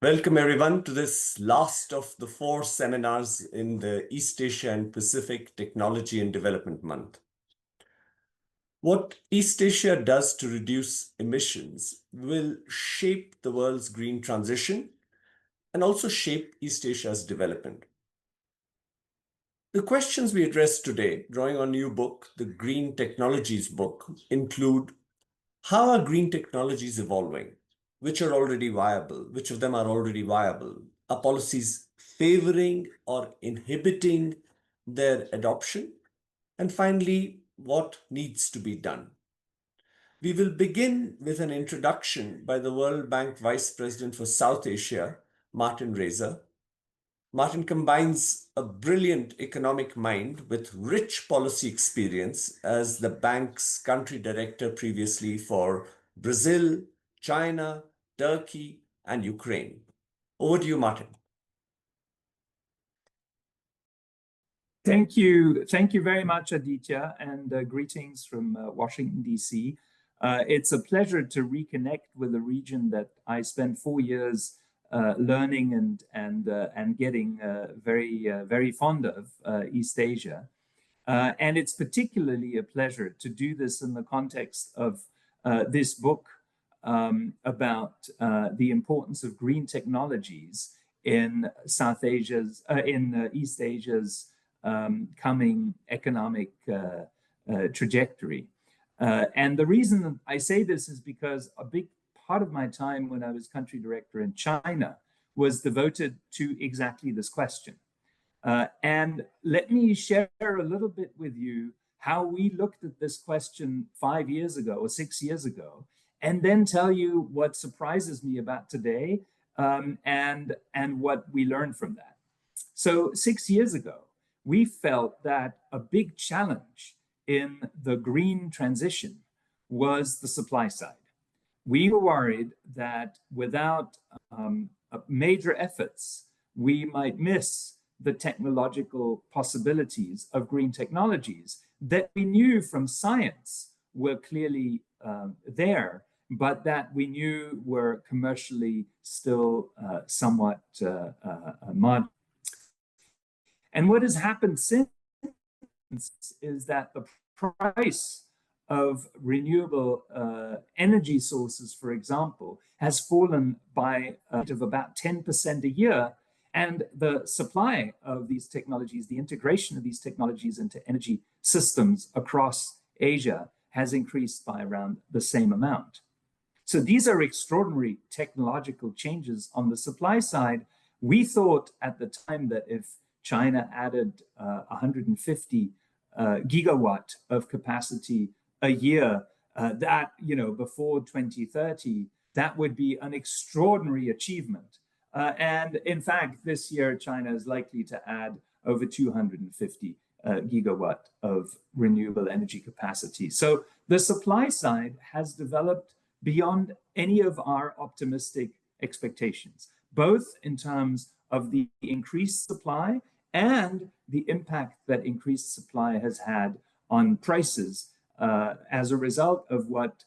Welcome everyone to this last of the 4 seminars in the East Asia and Pacific Technology and Development Month. What East Asia does to reduce emissions will shape the world's green transition and also shape East Asia's development. The questions we address today, drawing on new book, the Green Technologies book, include: how are green technologies evolving? Which are already viable? Which of them are already viable? Are policies favoring or inhibiting their adoption? And finally, what needs to be done? We will begin with an introduction by the World Bank Vice President for South Asia, Martin Reza. Martin combines a brilliant economic mind with rich policy experience as the bank's country director previously for Brazil, China, Turkey, and Ukraine. Over to you, Martin. Thank you. Thank you very much, Aditya, and greetings from Washington, D.C. It's a pleasure to reconnect with a region that I spent 4 years learning and getting very fond of, East Asia. And it's particularly a pleasure to do this in the context of this book about the importance of green technologies in East Asia's coming economic trajectory. And the reason I say this is because a big part of my time when I was country director in China was devoted to exactly this question. And let me share a little bit with you how we looked at this question 5 years ago or 6 years ago, and then tell you what surprises me about today, and what we learned from that. So 6 years ago, we felt that a big challenge in the green transition was the supply side. We were worried that without major efforts, we might miss the technological possibilities of green technologies that we knew from science were clearly there, but that we knew were commercially still somewhat modern. And what has happened since is that the price of renewable energy sources, for example, has fallen by of about 10% a year. And the supply of these technologies, the integration of these technologies into energy systems across Asia has increased by around the same amount. So these are extraordinary technological changes on the supply side. We thought at the time that if China added 150 gigawatt of capacity a year, that, before 2030, that would be an extraordinary achievement. And in fact, this year, China is likely to add over 250 gigawatt of renewable energy capacity. So the supply side has developed beyond any of our optimistic expectations, both in terms of the increased supply and the impact that increased supply has had on prices as a result of what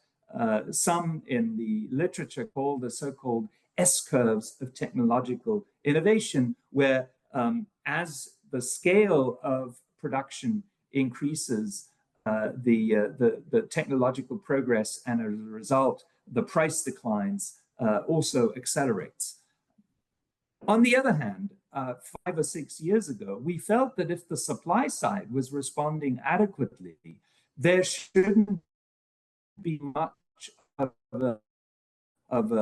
some in the literature call the so-called S-curves of technological innovation, where as the scale of production increases, the technological progress, and as a result, the price declines also accelerates. On the other hand, 5 or 6 years ago, we felt that if the supply side was responding adequately, there shouldn't be much of a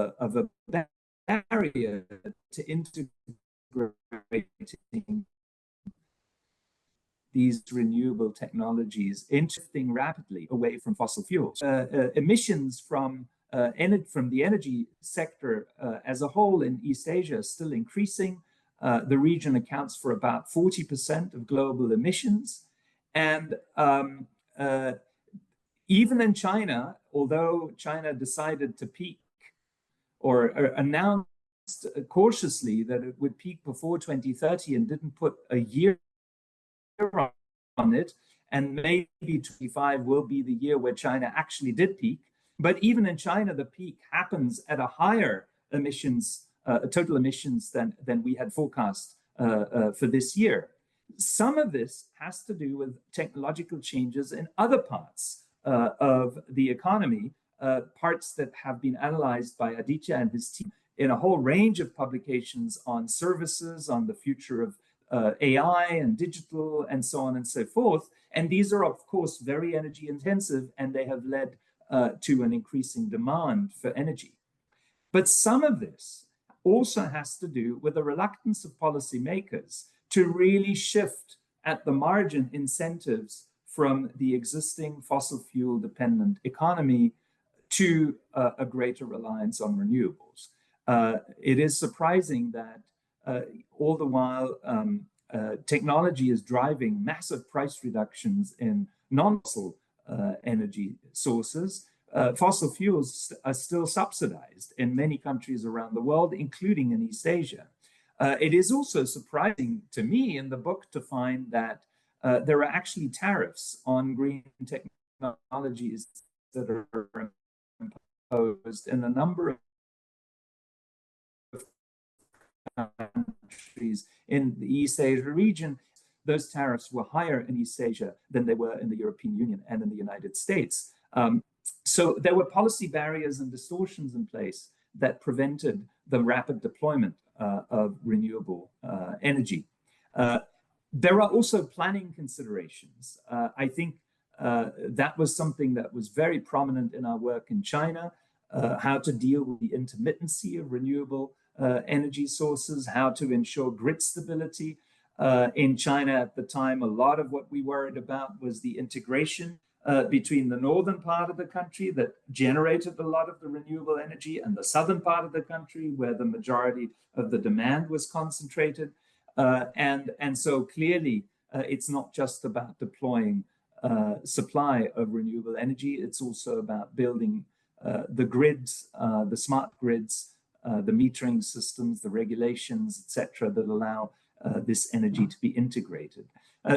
barrier to integrating these renewable technologies, shifting rapidly away from fossil fuels. Emissions from the energy sector as a whole in East Asia is still increasing. The region accounts for about 40% of global emissions. And even in China, although China decided to peak or announced cautiously that it would peak before 2030 and didn't put a year on it, and maybe 25 will be the year where China actually did peak. But even in China, the peak happens at a higher emissions total emissions than we had forecast for this year. Some of this has to do with technological changes in other parts of the economy, parts that have been analyzed by Aditya and his team in a whole range of publications on services, on the future of AI and digital and so on and so forth. And these are, of course, very energy intensive, and they have led to an increasing demand for energy. But some of this also has to do with the reluctance of policymakers to really shift at the margin incentives from the existing fossil fuel dependent economy to a greater reliance on renewables. It is surprising that all the while technology is driving massive price reductions in non-fossil energy sources, fossil fuels are still subsidized in many countries around the world, including in East Asia. It is also surprising to me in the book to find that there are actually tariffs on green technologies that are imposed in a number of countries in the East Asia region. Those tariffs were higher in East Asia than they were in the European Union and in the United States. So there were policy barriers and distortions in place that prevented the rapid deployment of renewable energy. There are also planning considerations. I think that was something that was very prominent in our work in China, how to deal with the intermittency of renewable energy sources, how to ensure grid stability. In China at the time, a lot of what we worried about was the integration between the northern part of the country that generated a lot of the renewable energy and the southern part of the country where the majority of the demand was concentrated. And so clearly, it's not just about deploying supply of renewable energy, it's also about building the grids, the smart grids, the metering systems, the regulations, etc., that allow this energy to be integrated.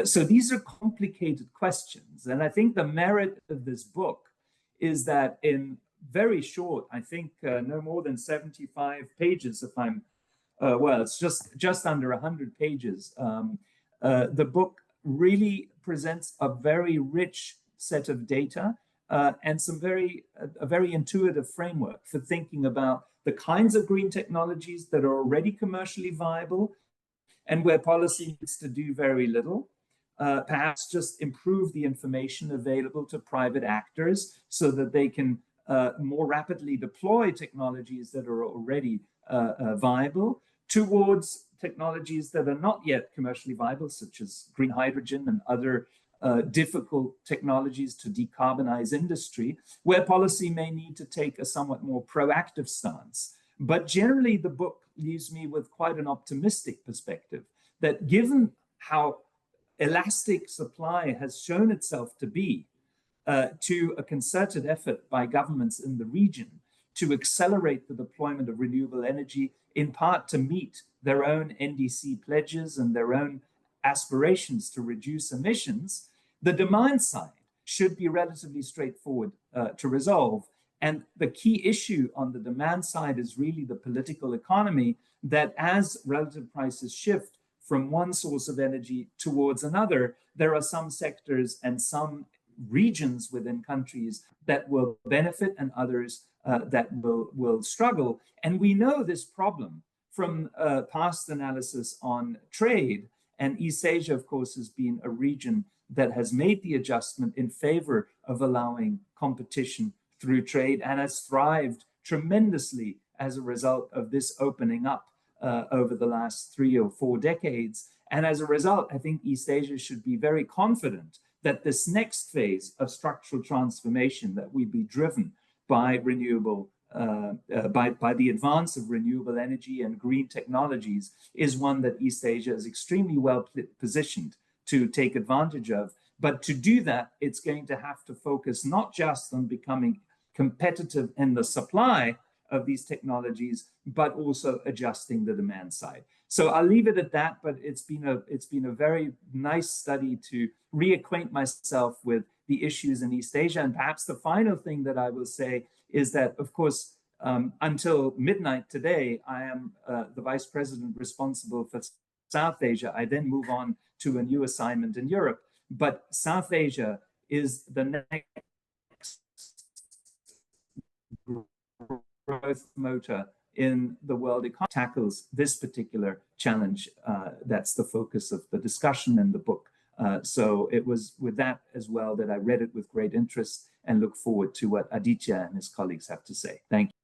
So these are complicated questions. And I think the merit of this book is that in very short, I think no more than 75 pages, if I'm, well, it's just under 100 pages. The book really presents a very rich set of data and a very intuitive framework for thinking about the kinds of green technologies that are already commercially viable and where policy needs to do very little. Perhaps just improve the information available to private actors so that they can more rapidly deploy technologies that are already viable towards technologies that are not yet commercially viable, such as green hydrogen and other difficult technologies to decarbonize industry, where policy may need to take a somewhat more proactive stance. But generally, the book leaves me with quite an optimistic perspective that given how elastic supply has shown itself to be to a concerted effort by governments in the region to accelerate the deployment of renewable energy, in part to meet their own NDC pledges and their own aspirations to reduce emissions, the demand side should be relatively straightforward to resolve. And the key issue on the demand side is really the political economy, that as relative prices shift from one source of energy towards another, there are some sectors and some regions within countries that will benefit and others that will struggle. And we know this problem from past analysis on trade. And East Asia, of course, has been a region that has made the adjustment in favor of allowing competition through trade and has thrived tremendously as a result of this opening up over the last 3 or 4 decades. And as a result, I think East Asia should be very confident that this next phase of structural transformation that will be driven by renewable, by the advance of renewable energy and green technologies is one that East Asia is extremely well positioned to take advantage of. But to do that, it's going to have to focus not just on becoming competitive in the supply of these technologies, but also adjusting the demand side. So I'll leave it at that, but it's been a very nice study to reacquaint myself with the issues in East Asia. And perhaps the final thing that I will say is that, of course, Until midnight today, I am the vice president responsible for South Asia. I then move on to a new assignment in Europe. But South Asia is the next growth motor in the world economy. Tackles this particular challenge. That's the focus of the discussion in the book. So it was with that as well that I read it with great interest and look forward to what Aditya and his colleagues have to say. Thank you.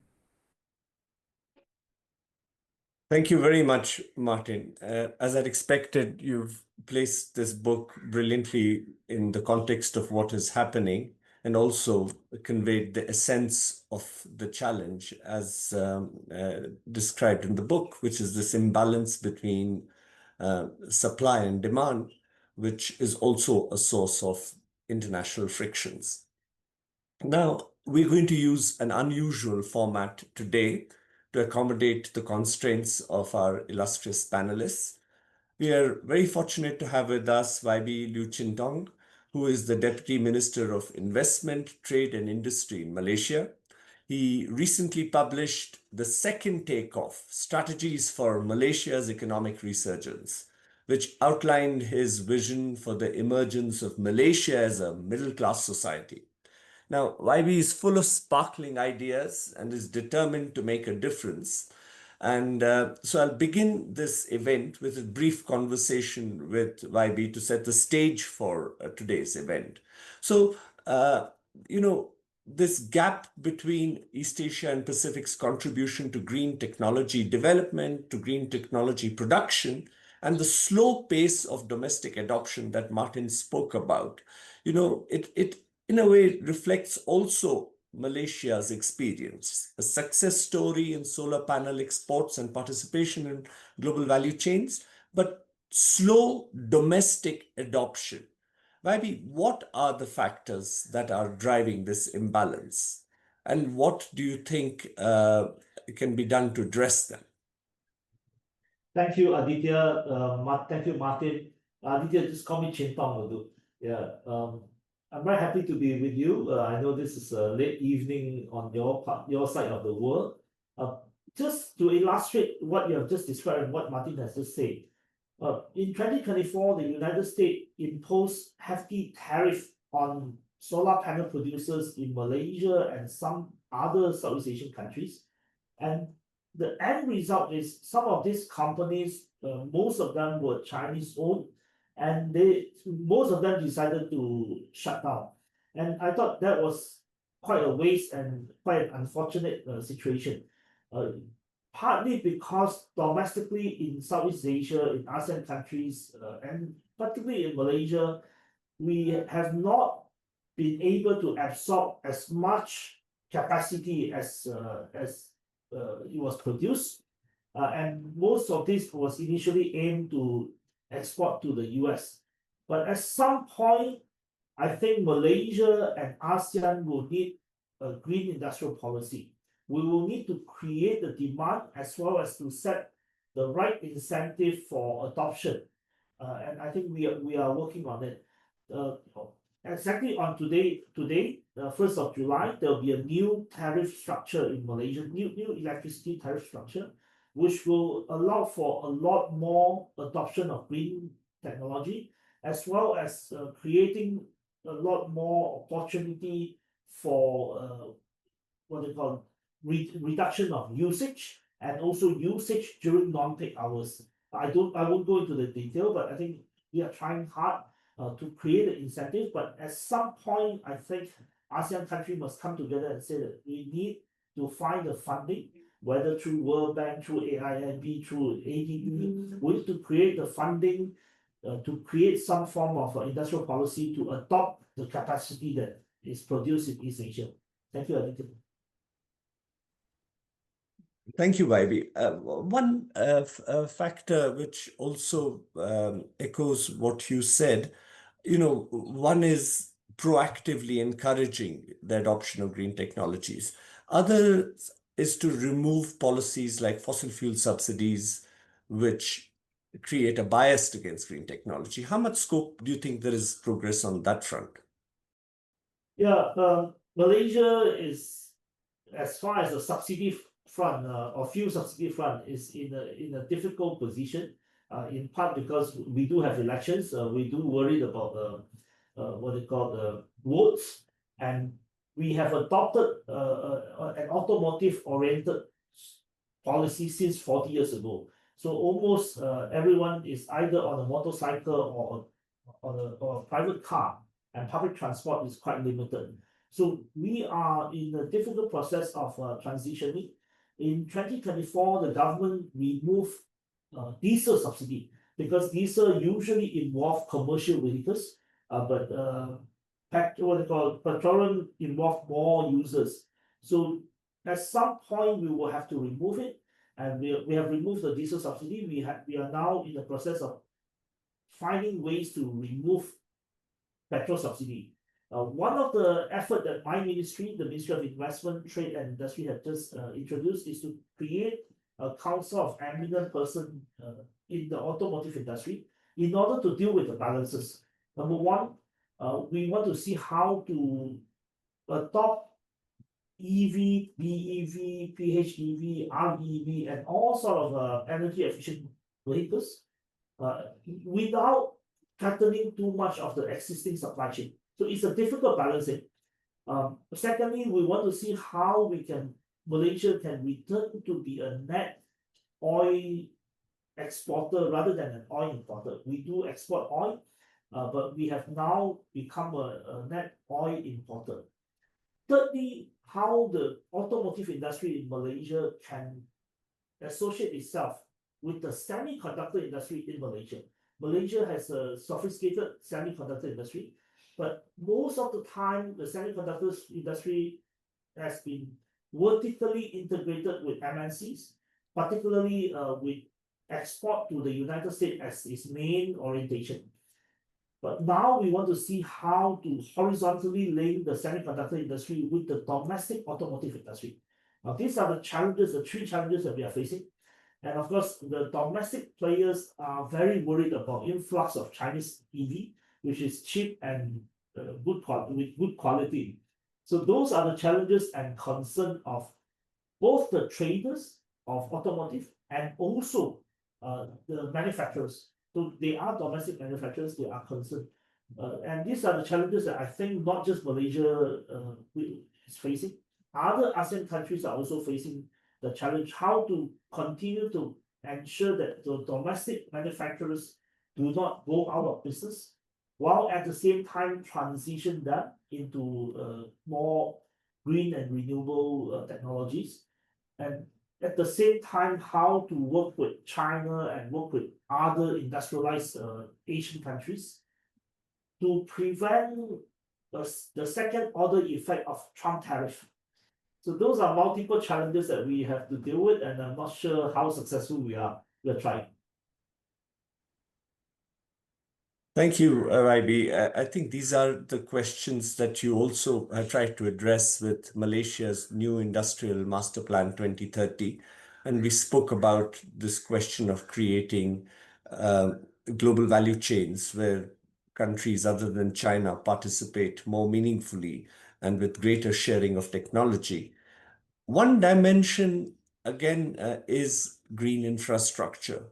Thank you very much, Martin. As I'd expected, you've placed this book brilliantly in the context of what is happening and also conveyed the essence of the challenge as described in the book, which is this imbalance between supply and demand, which is also a source of international frictions. Now, we're going to use an unusual format today to accommodate the constraints of our illustrious panelists. We are very fortunate to have with us Waibi Liew Chin Tong, who is the Deputy Minister of Investment, Trade and Industry in Malaysia. He recently published The Second Takeoff: Strategies for Malaysia's Economic Resurgence, which outlined his vision for the emergence of Malaysia as a middle-class society. Now, Waibi is full of sparkling ideas and is determined to make a difference. And so I'll begin this event with a brief conversation with Waibi to set the stage for today's event. So, this gap between East Asia and Pacific's contribution to green technology development, to green technology production, and the slow pace of domestic adoption that Martin spoke about, it in a way reflects also Malaysia's experience, a success story in solar panel exports and participation in global value chains, but slow domestic adoption. Waibi, what are the factors that are driving this imbalance? And what do you think can be done to address them? Thank you, Aditya. Thank you, Martin. Aditya, just call me Chin Tong will do. Yeah. I'm very happy to be with you. I know this is a late evening on your side of the world. Just to illustrate what you have just described and what Martin has just said, in 2024, the United States imposed hefty tariff on solar panel producers in Malaysia and some other Southeast Asian countries. And the end result is some of these companies, most of them were Chinese-owned, and most of them decided to shut down. And I thought that was quite a waste and quite an unfortunate situation. Partly because domestically in Southeast Asia, in ASEAN countries, and particularly in Malaysia, we have not been able to absorb as much capacity as it was produced. And most of this was initially aimed to export to the US. But at some point, I think Malaysia and ASEAN will need a green industrial policy. We will need to create the demand as well as to set the right incentive for adoption. And I think we are working on it. Exactly on today, 1st of July, there will be a new tariff structure in Malaysia, new electricity tariff structure, which will allow for a lot more adoption of green technology, as well as creating a lot more opportunity for reduction of usage and also usage during non-peak hours. I won't go into the detail, but I think we are trying hard to create the incentive. But at some point, I think ASEAN countries must come together and say that we need to find the funding, whether through World Bank, through AIMB, through ADB. We need to create the funding to create some form of industrial policy to adopt the capacity that is produced in East Asia. Thank you, Aditya. Thank you, Waibi. One factor which also echoes what you said, one is proactively encouraging the adoption of green technologies. Others is to remove policies like fossil fuel subsidies, which create a bias against green technology. How much scope do you think there is progress on that front? Yeah, Malaysia is as far as the subsidy front or fuel subsidy front is in a difficult position, in part because we do have elections. We do worried about what they call the votes, and we have adopted an automotive-oriented policy since 40 years ago. So almost everyone is either on a motorcycle or a private car, and public transport is quite limited. So we are in a difficult process of transitioning. In 2024, the government removed diesel subsidy because diesel usually involve commercial vehicles, but what they call petroleum involve more users. So at some point we will have to remove it, and we have removed the diesel subsidy. We are now in the process of finding ways to remove petrol subsidy. One of the effort that my ministry, the Ministry of Investment, Trade and Industry, have just introduced is to create a council of eminent person in the automotive industry in order to deal with the balances. Number one, we want to see how to adopt EV, BEV, PHEV, REV, and all sort of energy efficient vehicles without threatening too much of the existing supply chain. So it's a difficult balancing. Secondly, we want to see how Malaysia can return to be a net oil exporter rather than an oil importer. We do export oil, but we have now become a net oil importer. Thirdly, how the automotive industry in Malaysia can associate itself with the semiconductor industry in Malaysia. Malaysia has a sophisticated semiconductor industry, but most of the time the semiconductor industry has been vertically integrated with MNCs, particularly with export to the United States as its main orientation. But now we want to see how to horizontally link the semiconductor industry with the domestic automotive industry. Now, these are the challenges, the three challenges that we are facing. And of course, the domestic players are very worried about influx of Chinese EV, which is cheap and with good quality. So those are the challenges and concern of both the traders of automotive and also the manufacturers. So they are domestic manufacturers, they are concerned. And these are the challenges that I think not just Malaysia is facing. Other ASEAN countries are also facing the challenge how to continue to ensure that the domestic manufacturers do not go out of business, while at the same time transition them into more green and renewable technologies. And at the same time, how to work with China and work with other industrialized Asian countries to prevent the second order effect of Trump tariff. So those are multiple challenges that we have to deal with, and I'm not sure how successful we are. We're trying. Thank you, Rabi. I think these are the questions that you also tried to address with Malaysia's new industrial master plan 2030. And we spoke about this question of creating global value chains where countries other than China participate more meaningfully and with greater sharing of technology. One dimension, again, is green infrastructure.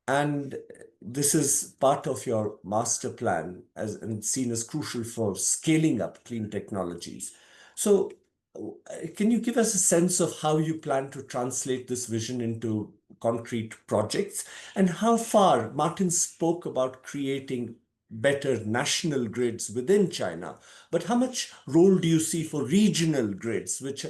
And this is part of your master plan and seen as crucial for scaling up clean technologies. So can you give us a sense of how you plan to translate this vision into concrete projects, and how far Martin spoke about creating better national grids within China, but how much role do you see for regional grids, which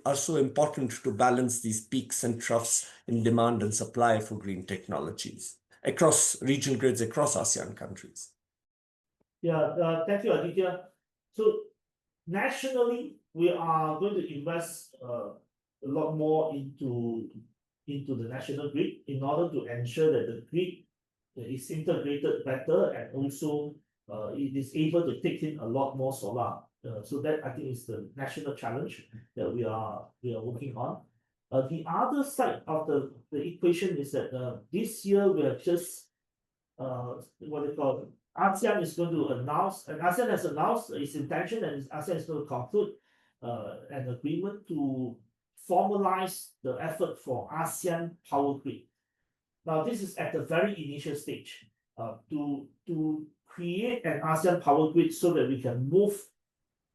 are so important to balance these peaks and troughs in demand and supply for green technologies across regional grids across ASEAN countries? Yeah, thank you, Aditya. So nationally, we are going to invest a lot more into the national grid in order to ensure that the grid is integrated better, and also it is able to take in a lot more solar. So that I think is the national challenge that we are working on. The other side of the equation is that this year we have just what they call ASEAN is going to announce, and ASEAN has announced its intention, and ASEAN is going to conclude an agreement to formalize the effort for ASEAN Power Grid. Now, this is at the very initial stage to create an ASEAN Power Grid so that we can move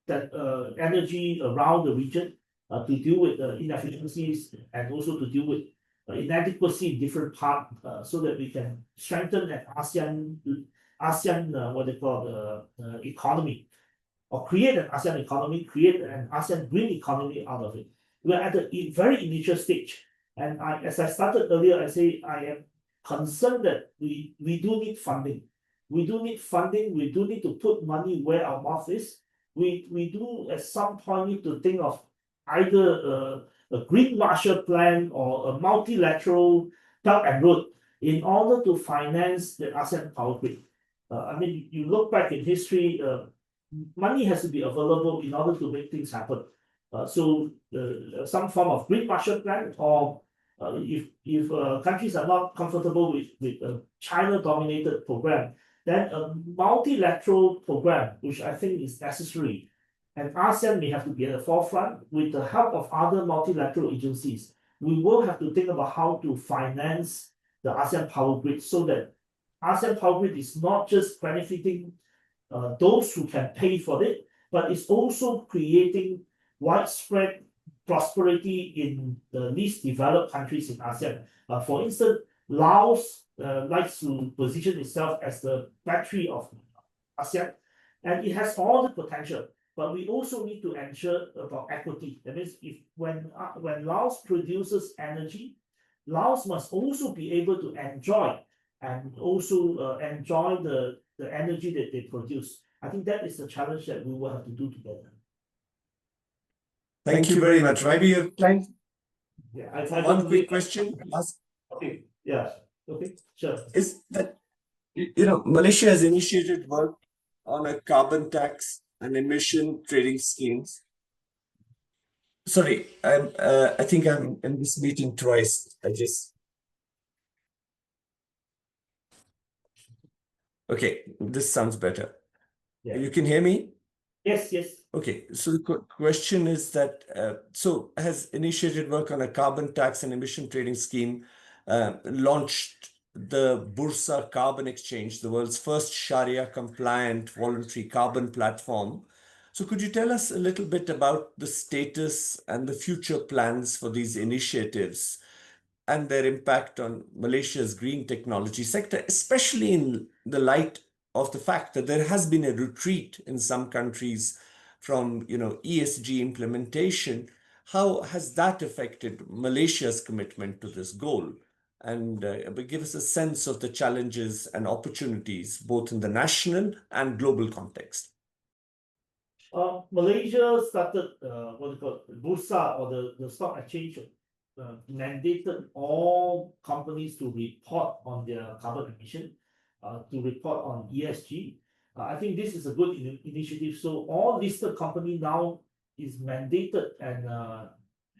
that energy around the region to deal with inefficiencies and also to deal with inadequacy in different parts so that we can strengthen an ASEAN what they call economy, or create an ASEAN economy, create an ASEAN green economy out of it. We're at the very initial stage. And as I started earlier, I say I am concerned that we do need funding. We do need funding. We do need to put money where our mouth is. We do at some point need to think of either a Green Marshall Plan or a multilateral Belt and Road in order to finance the ASEAN Power Grid. I mean, you look back in history, money has to be available in order to make things happen. So some form of Green Marshall Plan, or if countries are not comfortable with a China-dominated program, then a multilateral program, which I think is necessary. And ASEAN may have to be at the forefront with the help of other multilateral agencies. We will have to think about how to finance the ASEAN Power Grid so that ASEAN Power Grid is not just benefiting those who can pay for it, but it's also creating widespread prosperity in the least developed countries in ASEAN. For instance, Laos likes to position itself as the battery of ASEAN, and it has all the potential. But we also need to ensure about equity. That means when Laos produces energy, Laos must also be able to enjoy and also enjoy the energy that they produce. I think that is the challenge that we will have to do together. Thank you very much. Maybe you have Yeah, one quick question. Okay. Yeah. Okay. Sure. Is that, Malaysia has initiated work on a carbon tax and emission trading schemes. Sorry, I think I'm in this meeting twice. Okay, this sounds better. Yeah. You can hear me? Yes. Okay, so the question is that, so has initiated work on a carbon tax and emission trading scheme, launched the Bursa Carbon Exchange, the world's first Sharia-compliant voluntary carbon platform. So could you tell us a little bit about the status and the future plans for these initiatives and their impact on Malaysia's green technology sector, especially in the light of the fact that there has been a retreat in some countries from ESG implementation? How has that affected Malaysia's commitment to this goal? And give us a sense of the challenges and opportunities both in the national and global context. Malaysia started what they call Bursa, or the stock exchange, mandated all companies to report on their carbon emission, to report on ESG. I think this is a good initiative. So all listed company now is mandated and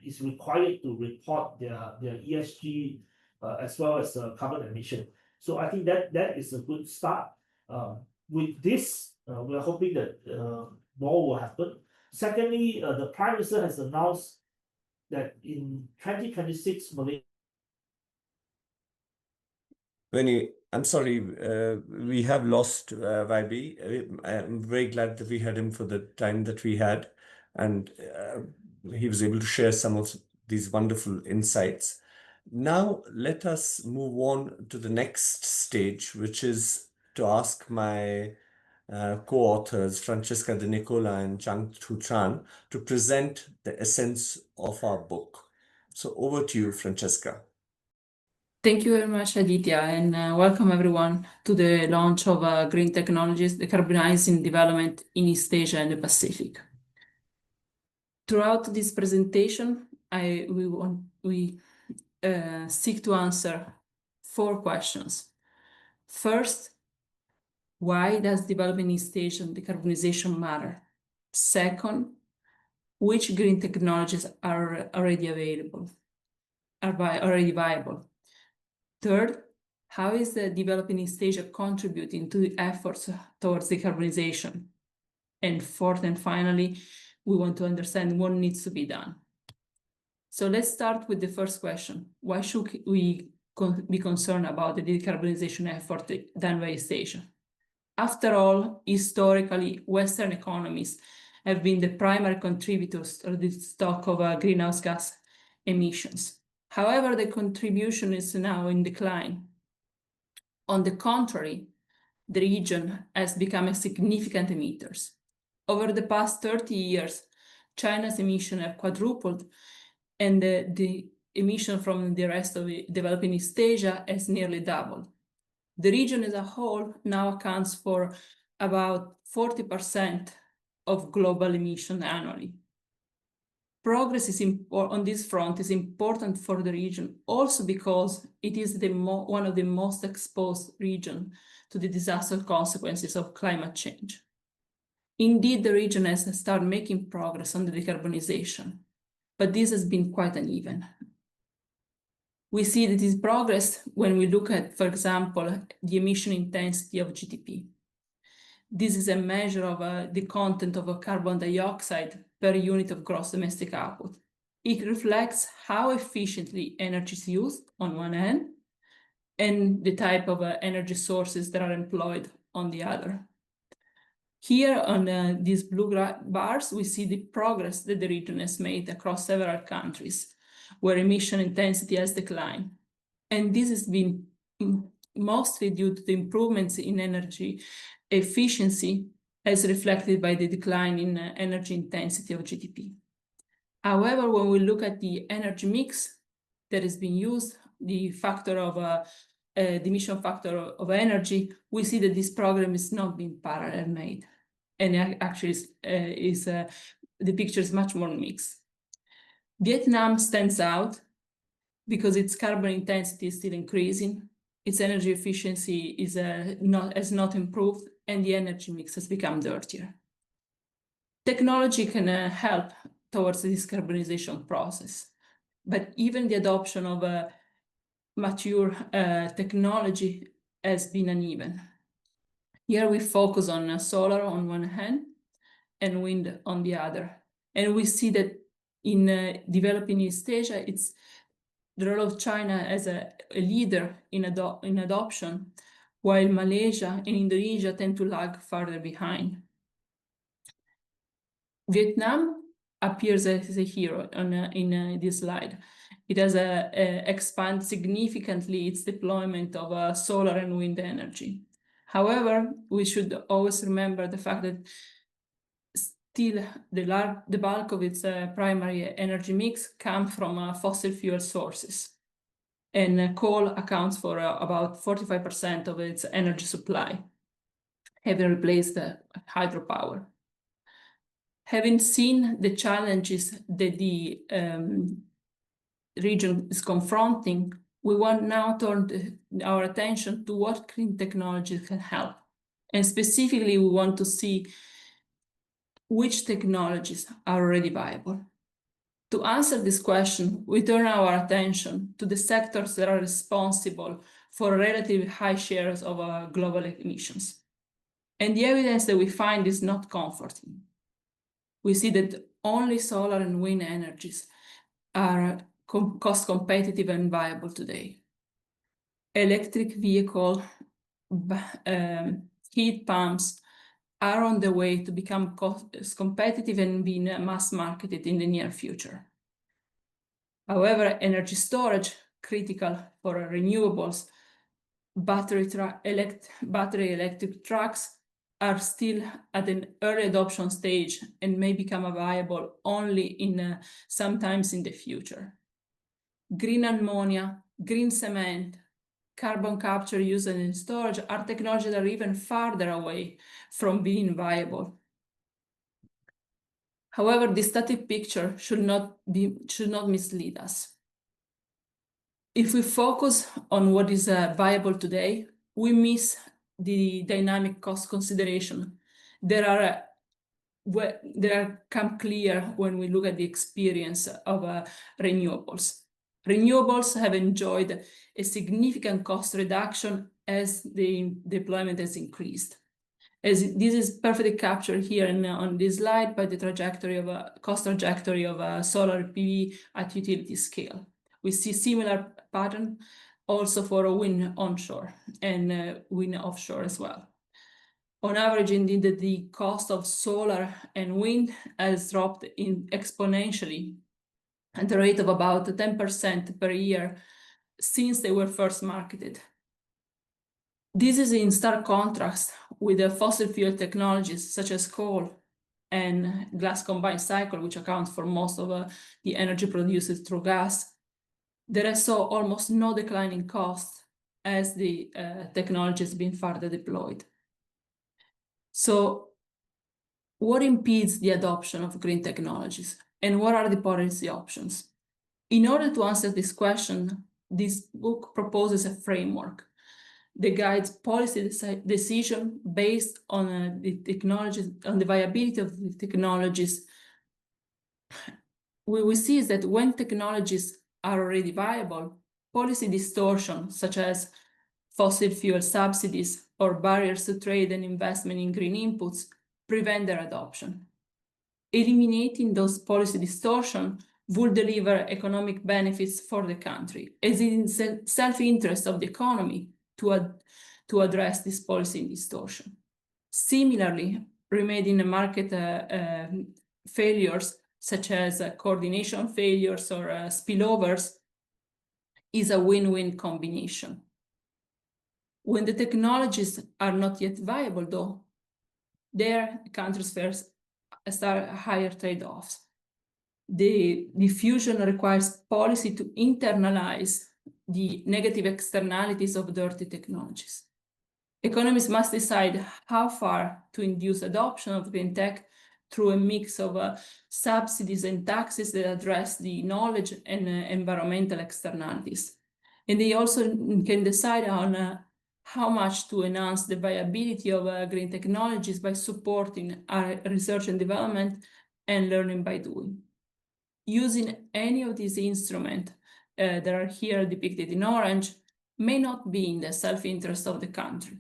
is required to report their ESG as well as carbon emission. So I think that is a good start. With this, we are hoping that more will happen. Secondly, the Prime Minister has announced that in 2026, Malaysia. I'm sorry, we have lost YB. I'm very glad that we had him for the time that we had, and he was able to share some of these wonderful insights. Now, let us move on to the next stage, which is to ask my co-authors, Francesca De Nicola and Chang Tu Tran, to present the essence of our book. So over to you, Francesca. Thank you very much, Aditya, and welcome everyone to the launch of Green Technologies, Decarbonizing Development in East Asia and the Pacific. Throughout this presentation, we seek to answer 4 questions. First, why does development in East Asia and decarbonization matter? Second, which green technologies are already viable? Third, how is the developing East Asia contributing to the efforts towards decarbonization? And fourth and finally, we want to understand what needs to be done. So let's start with the first question. Why should we be concerned about the decarbonization effort done by East Asia? After all, historically, Western economies have been the primary contributors to the stock of greenhouse gas emissions. However, the contribution is now in decline. On the contrary, the region has become a significant emitter. Over the past 30 years, China's emissions have quadrupled, and the emission from the rest of the developing East Asia has nearly doubled. The region as a whole now accounts for about 40% of global emission annually. Progress on this front is important for the region also because it is one of the most exposed regions to the disaster consequences of climate change. Indeed, the region has started making progress on the decarbonization, but this has been quite uneven. We see that this progress when we look at, for example, the emission intensity of GDP. This is a measure of the content of carbon dioxide per unit of gross domestic output. It reflects how efficiently energy is used on one hand and the type of energy sources that are employed on the other. Here on these blue bars, we see the progress that the region has made across several countries where emission intensity has declined. And this has been mostly due to the improvements in energy efficiency as reflected by the decline in energy intensity of GDP. However, when we look at the energy mix that has been used, the factor of the emission factor of energy, we see that this program is not being parallel made. And actually the picture is much more mixed. Vietnam stands out because its carbon intensity is still increasing, its energy efficiency has not improved, and the energy mix has become dirtier. Technology can help towards this decarbonization process, but even the adoption of mature technology has been uneven. Here we focus on solar on one hand and wind on the other. And we see that in developing East Asia, it's the role of China as a leader in adoption, while Malaysia and Indonesia tend to lag further behind. Vietnam appears as a hero in this slide. It has expanded significantly its deployment of solar and wind energy. However, we should always remember the fact that still the bulk of its primary energy mix comes from fossil fuel sources. And coal accounts for about 45% of its energy supply, having replaced hydropower. Having seen the challenges that the region is confronting, we want now to turn our attention to what clean technologies can help. And specifically, we want to see which technologies are already viable. To answer this question, we turn our attention to the sectors that are responsible for relatively high shares of global emissions. And the evidence that we find is not comforting. We see that only solar and wind energies are cost competitive and viable today. Electric vehicle, heat pumps are on the way to become cost competitive and being mass marketed in the near future. However, energy storage, critical for renewables, battery electric trucks are still at an early adoption stage and may become viable only sometimes in the future. Green ammonia, green cement, carbon capture, use and storage are technologies that are even farther away from being viable. However, this static picture should not mislead us. If we focus on what is viable today, we miss the dynamic cost consideration that come clear when we look at the experience of renewables. Renewables have enjoyed a significant cost reduction as the deployment has increased. as this is perfectly captured here on this slide by the cost trajectory of solar PV at utility scale. We see similar pattern also for wind onshore and wind offshore as well. On average, indeed, the cost of solar and wind has dropped exponentially at the rate of about 10% per year since they were first marketed. This is in stark contrast with the fossil fuel technologies such as coal and gas combined cycle, which account for most of the energy produced through gas. There is so almost no decline in cost as the technology has been further deployed. So what impedes the adoption of green technologies, and what are the policy options? In order to answer this question, this book proposes a framework that guides policy decision based on the technologies, on the viability of the technologies. What we see is that when technologies are already viable, policy distortion, such as fossil fuel subsidies or barriers to trade and investment in green inputs, prevent their adoption. Eliminating those policy distortions would deliver economic benefits for the country, as it is in self-interest of the economy to address this policy distortion. Similarly, remedying market failures, such as coordination failures or spillovers, is a win-win combination. When the technologies are not yet viable, though, their countries face higher trade-offs. The diffusion requires policy to internalize the negative externalities of dirty technologies. Economists must decide how far to induce adoption of green tech through a mix of subsidies and taxes that address the knowledge and environmental externalities. And they also can decide on how much to enhance the viability of green technologies by supporting research and development and learning by doing. Using any of these instruments that are here depicted in orange may not be in the self-interest of the country.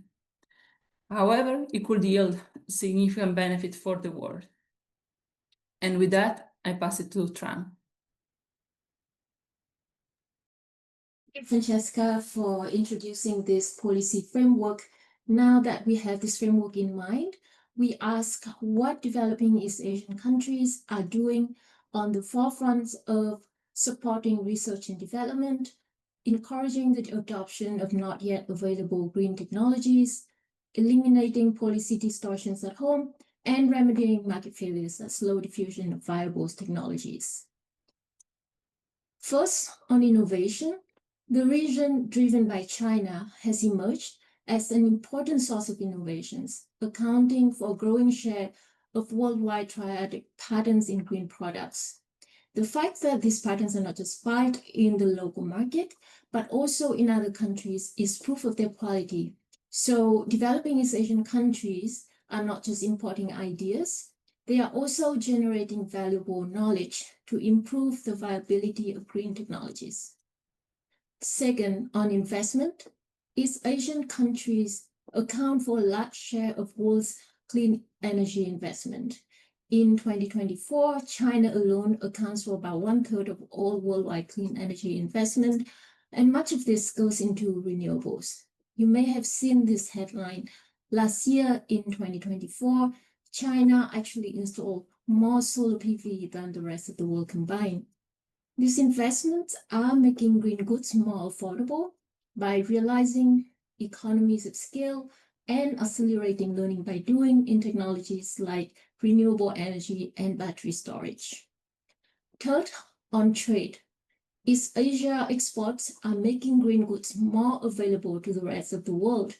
However, it could yield significant benefit for the world. And with that, I pass it to Tran. Thank you, Francesca, for introducing this policy framework. Now that we have this framework in mind, we ask what developing East Asian countries are doing on the forefront of supporting research and development, encouraging the adoption of not yet available green technologies, eliminating policy distortions at home, and remedying market failures that slow diffusion of viable technologies. First, on innovation, the region driven by China has emerged as an important source of innovations, accounting for a growing share of worldwide triadic patents in green products. The fact that these patents are not just filed in the local market, but also in other countries is proof of their quality. So developing East Asian countries are not just importing ideas, they are also generating valuable knowledge to improve the viability of green technologies. Second, on investment, East Asian countries account for a large share of world's clean energy investment. In 2024, China alone accounts for about 1/3 of all worldwide clean energy investment, and much of this goes into renewables. You may have seen this headline. Last year, in 2024, China actually installed more solar PV than the rest of the world combined. These investments are making green goods more affordable by realizing economies of scale and accelerating learning by doing in technologies like renewable energy and battery storage. Third, on trade, East Asia exports are making green goods more available to the rest of the world.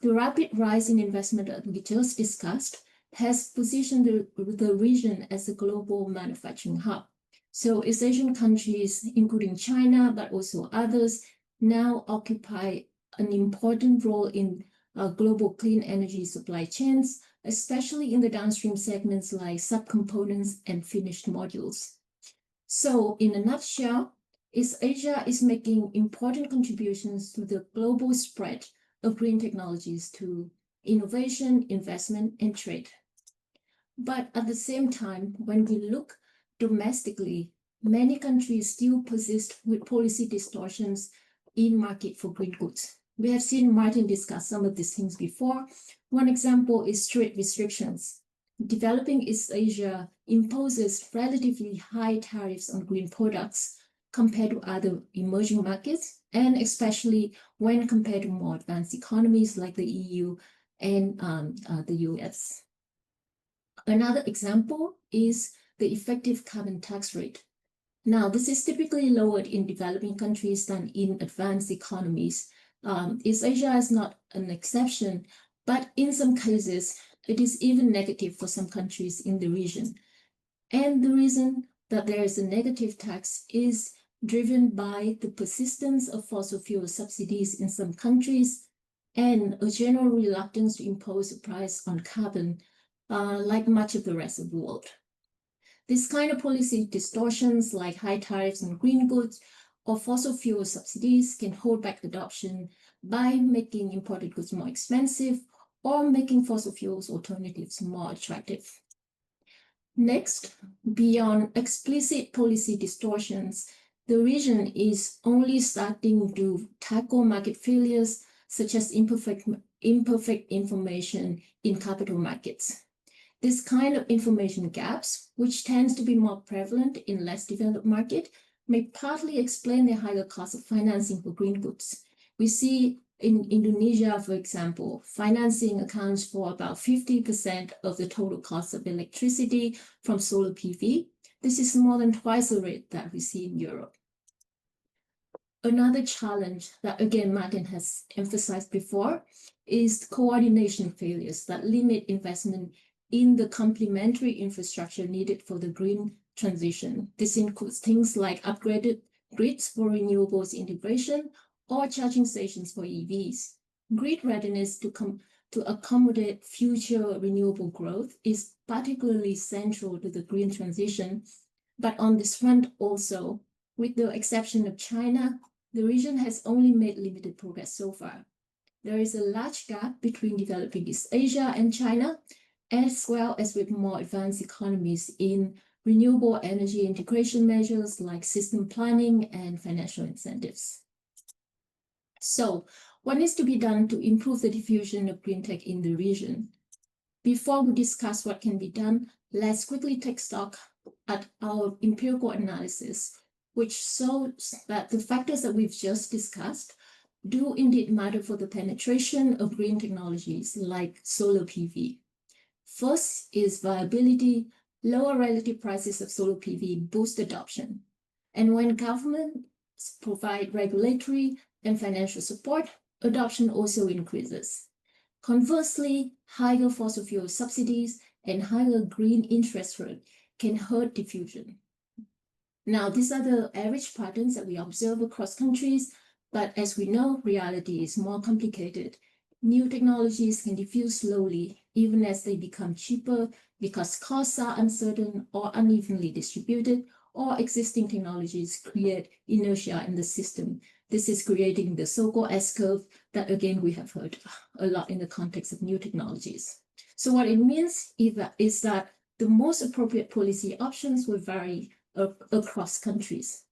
The rapid rise in investment that we just discussed has positioned the region as a global manufacturing hub. So East Asian countries, including China, but also others, now occupy an important role in global clean energy supply chains, especially in the downstream segments like subcomponents and finished modules. So in a nutshell, East Asia is making important contributions to the global spread of green technologies to innovation, investment, and trade. But at the same time, when we look domestically, many countries still persist with policy distortions in market for green goods. We have seen Martin discuss some of these things before. One example is trade restrictions. Developing East Asia imposes relatively high tariffs on green products compared to other emerging markets, and especially when compared to more advanced economies like the EU and the US. Another example is the effective carbon tax rate. Now, this is typically lowered in developing countries than in advanced economies. East Asia is not an exception, but in some cases, it is even negative for some countries in the region. And the reason that there is a negative tax is driven by the persistence of fossil fuel subsidies in some countries and a general reluctance to impose a price on carbon, like much of the rest of the world. This kind of policy distortions, like high tariffs on green goods or fossil fuel subsidies, can hold back adoption by making imported goods more expensive or making fossil fuels alternatives more attractive. Next, beyond explicit policy distortions, the region is only starting to tackle market failures such as imperfect information in capital markets. This kind of information gaps, which tends to be more prevalent in less developed markets, may partly explain the higher cost of financing for green goods. We see in Indonesia, for example, financing accounts for about 50% of the total cost of electricity from solar PV. This is more than twice the rate that we see in Europe. Another challenge that, again, Martin has emphasized before is coordination failures that limit investment in the complementary infrastructure needed for the green transition. This includes things like upgraded grids for renewables integration or charging stations for EVs. Grid readiness to accommodate future renewable growth is particularly central to the green transition. But on this front also, with the exception of China, the region has only made limited progress so far. There is a large gap between developing East Asia and China, as well as with more advanced economies in renewable energy integration measures like system planning and financial incentives. So, what needs to be done to improve the diffusion of green tech in the region? Before we discuss what can be done, let's quickly take stock at our empirical analysis, which shows that the factors that we've just discussed do indeed matter for the penetration of green technologies like solar PV. First is viability. Lower relative prices of solar PV boost adoption. And when governments provide regulatory and financial support, adoption also increases. Conversely, higher fossil fuel subsidies and higher green interest rate can hurt diffusion. Now, these are the average patterns that we observe across countries, but as we know, reality is more complicated. New technologies can diffuse slowly, even as they become cheaper, because costs are uncertain or unevenly distributed, or existing technologies create inertia in the system. This is creating the so-called S-curve that, again, we have heard a lot in the context of new technologies. So what it means is that the most appropriate policy options will vary across countries.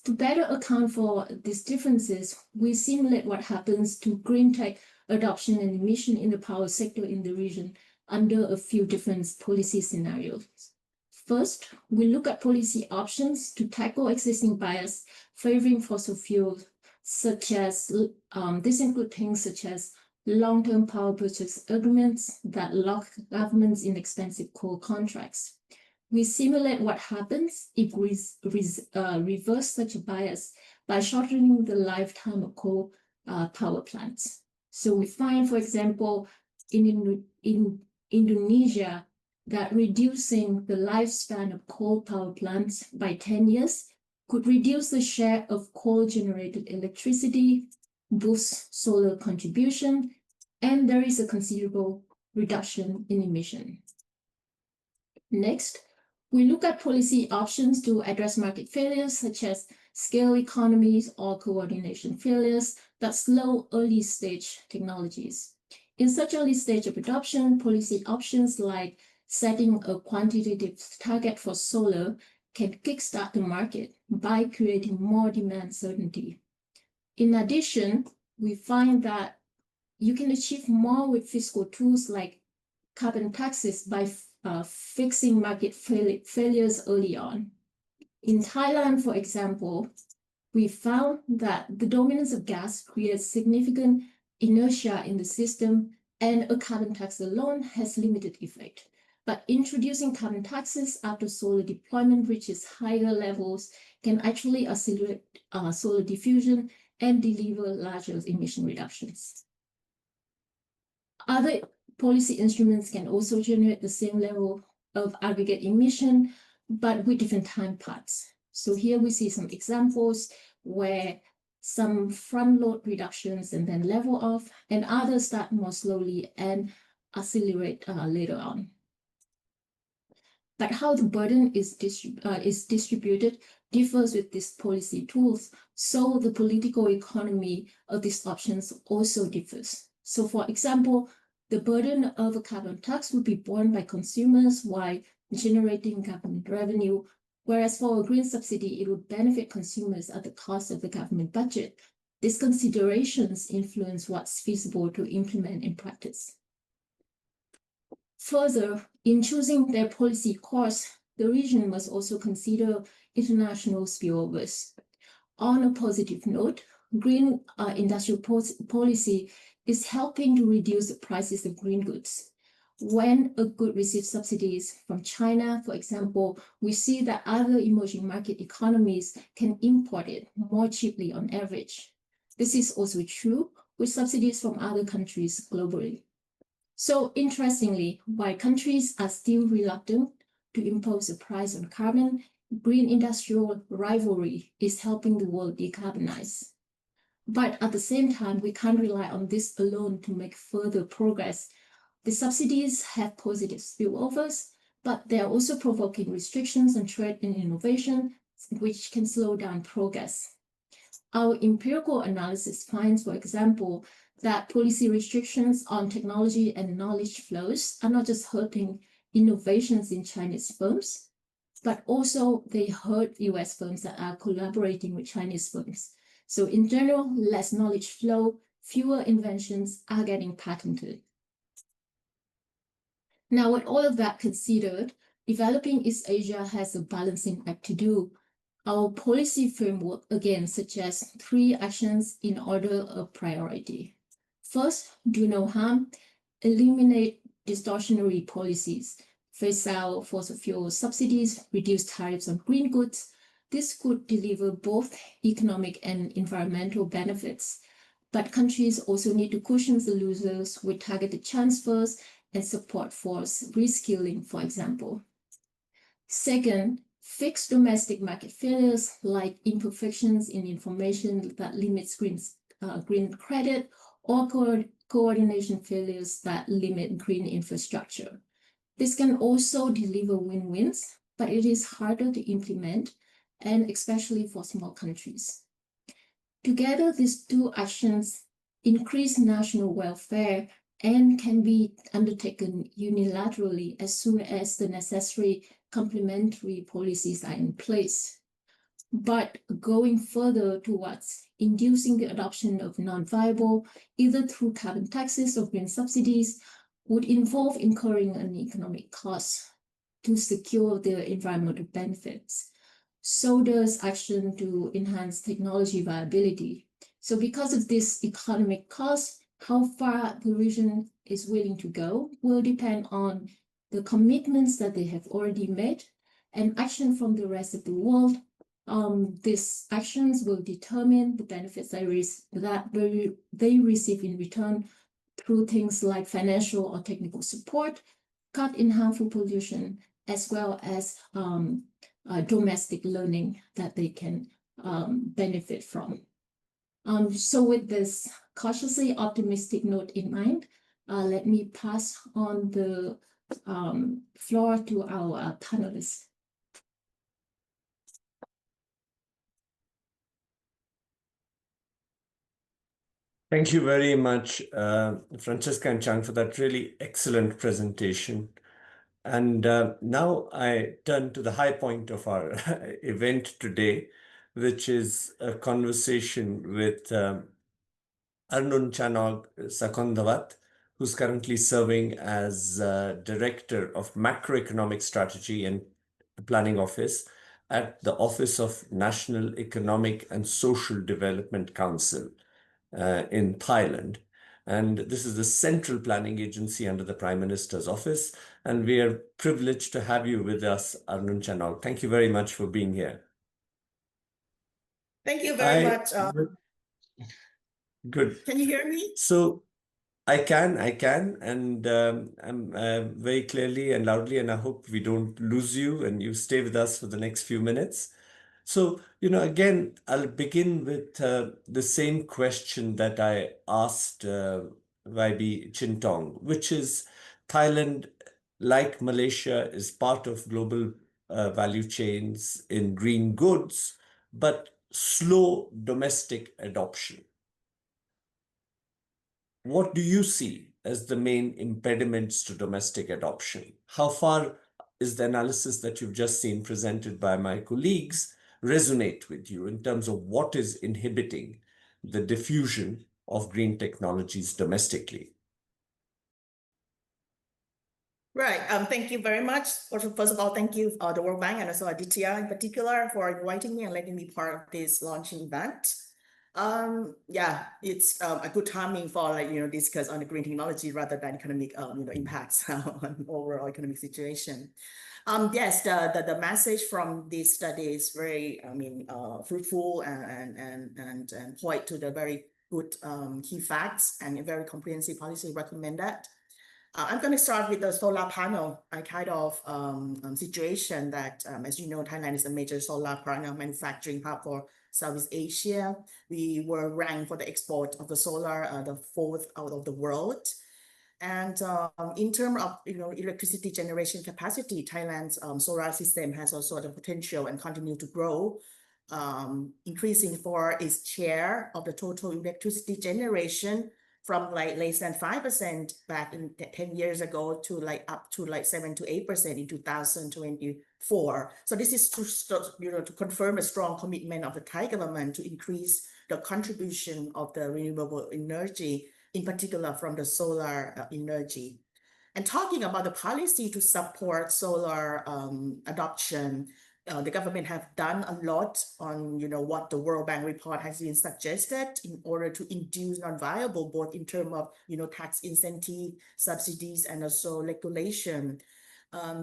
To better account for these differences, we simulate what happens to green tech adoption and emission in the power sector in the region under a few different policy scenarios. First, we look at policy options to tackle existing bias favoring fossil fuels, such as, this includes things such as long-term power purchase agreements that lock governments in expensive coal contracts. We simulate what happens if we reverse such a bias by shortening the lifetime of coal power plants. So we find, for example, in Indonesia, that reducing the lifespan of coal power plants by 10 years could reduce the share of coal-generated electricity, boost solar contribution, and there is a considerable reduction in emission. Next, we look at policy options to address market failures, such as scale economies or coordination failures that slow early-stage technologies. In such early stage of adoption, policy options like setting a quantitative target for solar can kickstart the market by creating more demand certainty. In addition, we find that you can achieve more with fiscal tools like carbon taxes by fixing market failures early on. In Thailand, for example, we found that the dominance of gas creates significant inertia in the system, and a carbon tax alone has limited effect. But introducing carbon taxes after solar deployment reaches higher levels can actually accelerate solar diffusion and deliver larger emission reductions. Other policy instruments can also generate the same level of aggregate emission, but with different time paths. So here we see some examples where some front load reductions and then level off, and others start more slowly and accelerate later on. But how the burden is distributed differs with these policy tools, so the political economy of these options also differs. So for example, the burden of a carbon tax would be borne by consumers while generating government revenue, whereas for a green subsidy, it would benefit consumers at the cost of the government budget. These considerations influence what's feasible to implement in practice. Further, in choosing their policy course, the region must also consider international spillovers. On a positive note, green industrial policy is helping to reduce the prices of green goods. When a good receives subsidies from China, for example, we see that other emerging market economies can import it more cheaply on average. This is also true with subsidies from other countries globally. So interestingly, while countries are still reluctant to impose a price on carbon, green industrial rivalry is helping the world decarbonize. But at the same time, we can't rely on this alone to make further progress. The subsidies have positive spillovers, but they are also provoking restrictions on trade and innovation, which can slow down progress. Our empirical analysis finds, for example, that policy restrictions on technology and knowledge flows are not just hurting innovations in Chinese firms, but also they hurt US firms that are collaborating with Chinese firms. So in general, less knowledge flow, fewer inventions are getting patented. Now, with all of that considered, developing East Asia has a balancing act to do. Our policy framework, again, suggests 3 actions in order of priority. First, do no harm, eliminate distortionary policies, phase out fossil fuel subsidies, reduce tariffs on green goods. This could deliver both economic and environmental benefits, but countries also need to cushion the losers with targeted transfers and support for reskilling, for example. Second, fix domestic market failures like imperfections in information that limits green credit or coordination failures that limit green infrastructure. This can also deliver win-wins, but it is harder to implement, and especially for small countries. Together, these 2 actions increase national welfare and can be undertaken unilaterally as soon as the necessary complementary policies are in place. But going further towards inducing the adoption of non-viable, either through carbon taxes or green subsidies, would involve incurring an economic cost to secure the environmental benefits. So does action to enhance technology viability. So because of this economic cost, how far the region is willing to go will depend on the commitments that they have already made and action from the rest of the world. These actions will determine the benefits that they receive in return through things like financial or technical support, cut in harmful pollution, as well as domestic learning that they can benefit from. So with this cautiously optimistic note in mind, let me pass on the floor to our panelists. Thank you very much, Francesca and Chang, for that really excellent presentation. And now I turn to the high point of our event today, which is a conversation with Arnun Chanog Sakondawat, who's currently serving as Director of Macroeconomic Strategy and Planning Office at the Office of National Economic and Social Development Council in Thailand. And this is the central planning agency under the Prime Minister's office. And we are privileged to have you with us, Arnun Chanog. Thank you very much for being here. Thank you very much. Good. Can you hear me? So I can, and I'm very clearly and loudly, and I hope we don't lose you and you stay with us for the next few minutes. So, again, I'll begin with the same question that I asked YB Chintong, which is Thailand, like Malaysia, is part of global value chains in green goods, but slow domestic adoption. What do you see as the main impediments to domestic adoption? How far is the analysis that you've just seen presented by my colleagues resonate with you in terms of what is inhibiting the diffusion of green technologies domestically? Right. Thank you very much. First of all, thank you, the World Bank and also Aditya in particular for inviting me and letting me be part of this launching event. Yeah, it's a good timing for discuss on the green technology rather than economic impacts on overall economic situation. Yes, the message from this study is very fruitful and point to the very good key facts and a very comprehensive policy recommended. I'm going to start with the solar panel kind of situation that, as you know, Thailand is a major solar panel manufacturing hub for Southeast Asia. We were ranked for the export of the solar, the 4th out of the world. And in terms of electricity generation capacity, Thailand's solar system has also the potential and continue to grow, increasing for its share of the total electricity generation from less than 5% back in 10 years ago to up to 7 to 8% in 2024. So this is to confirm a strong commitment of the Thai government to increase the contribution of the renewable energy, in particular from the solar energy. And talking about the policy to support solar adoption, the government have done a lot on what the World Bank report has been suggested in order to induce non-viable, both in terms of tax incentive, subsidies, and also regulation.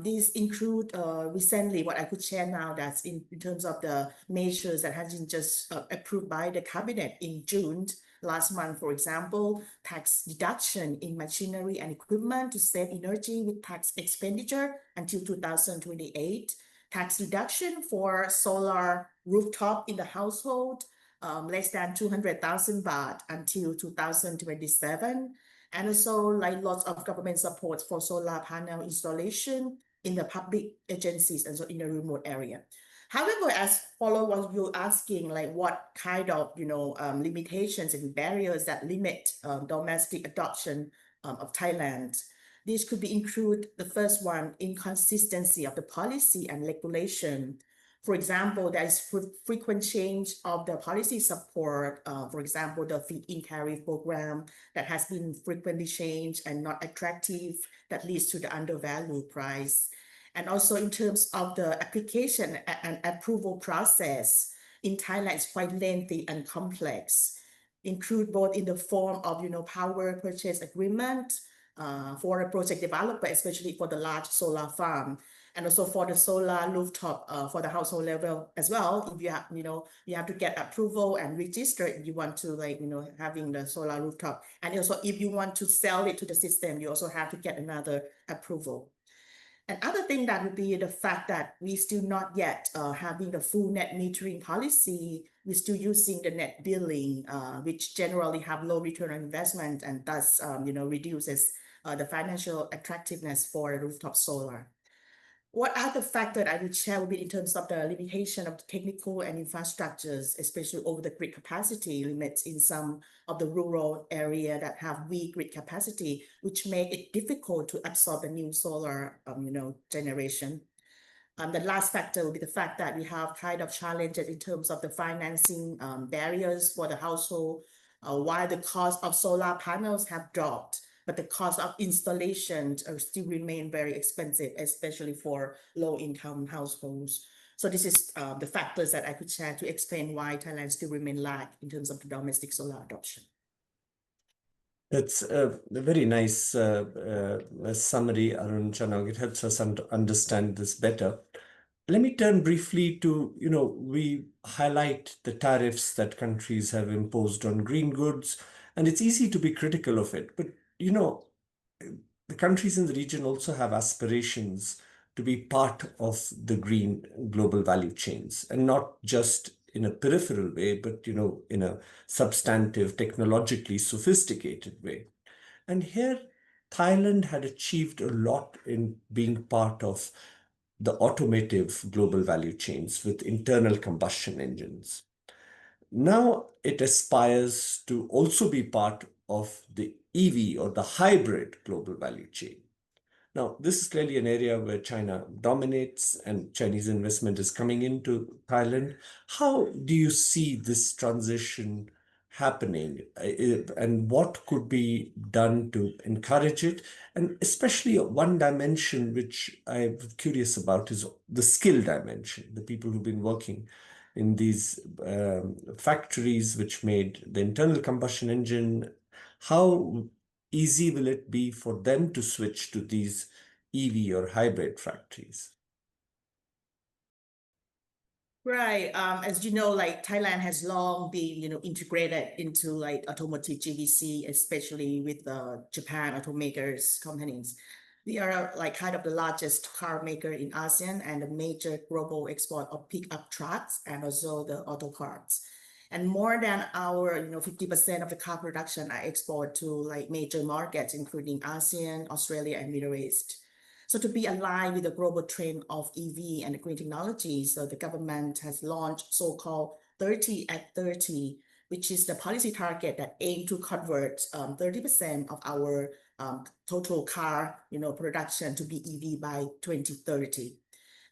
These include recently what I could share now, that's in terms of the measures that has been just approved by the cabinet in June last month. For example, tax deduction in machinery and equipment to save energy with tax expenditure until 2028. Tax reduction for solar rooftop in the household, less than 200,000 baht until 2027. And also lots of government support for solar panel installation in the public agencies and so in a remote area. However, as follow what you're asking, what kind of limitations and barriers that limit domestic adoption of Thailand. This could include the first one, inconsistency of the policy and regulation. For example, there is frequent change of the policy support. For example, the feed-in tariff program that has been frequently changed and not attractive, that leads to the undervalued price. And also in terms of the application and approval process in Thailand, it's quite lengthy and complex. Include both in the form of power purchase agreement, for a project developer, especially for the large solar farm, and also for the solar rooftop for the household level as well. If you have, you have to get approval and register if you want to having the solar rooftop. And also if you want to sell it to the system, you also have to get another approval. Another thing that would be the fact that we still not yet having the full net metering policy. We're still using the net billing, which generally have low return on investment and thus, reduces the financial attractiveness for rooftop solar. What other factor I would share would be in terms of the limitation of the technical and infrastructures, especially over the grid capacity limits in some of the rural area that have weak grid capacity, which make it difficult to absorb the new solar, generation. The last factor would be the fact that we have kind of challenges in terms of the financing barriers for the household, while the cost of solar panels have dropped, but the cost of installation still remain very expensive, especially for low-income households. So this is the factors that I could share to explain why Thailand still remain lag in terms of the domestic solar adoption. That's a very nice summary, Arun Chanok. It helps us understand this better. Let me turn briefly to, we highlight the tariffs that countries have imposed on green goods, and it's easy to be critical of it. But, the countries in the region also have aspirations to be part of the green global value chains, and not just in a peripheral way, but, in a substantive, technologically sophisticated way. And here, Thailand had achieved a lot in being part of the automotive global value chains with internal combustion engines. Now it aspires to also be part of the EV or the hybrid global value chain. Now, this is clearly an area where China dominates and Chinese investment is coming into Thailand. How do you see this transition happening, and what could be done to encourage it? And especially one dimension which I'm curious about is the skill dimension, the people who've been working in these factories which made the internal combustion engine. How easy will it be for them to switch to these EV or hybrid factories? Right. As you know, like Thailand has long been, integrated into like automotive GVC, especially with the Japan automakers companies. We are like kind of the largest car maker in ASEAN and a major global export of pickup trucks and also the auto parts. And more than our, 50% of the car production are export to like major markets, including ASEAN, Australia, and Middle East. So to be aligned with the global trend of EV and green technologies, so the government has launched so-called 30 at 30, which is the policy target that aim to convert 30% of our total car, production to be EV by 2030.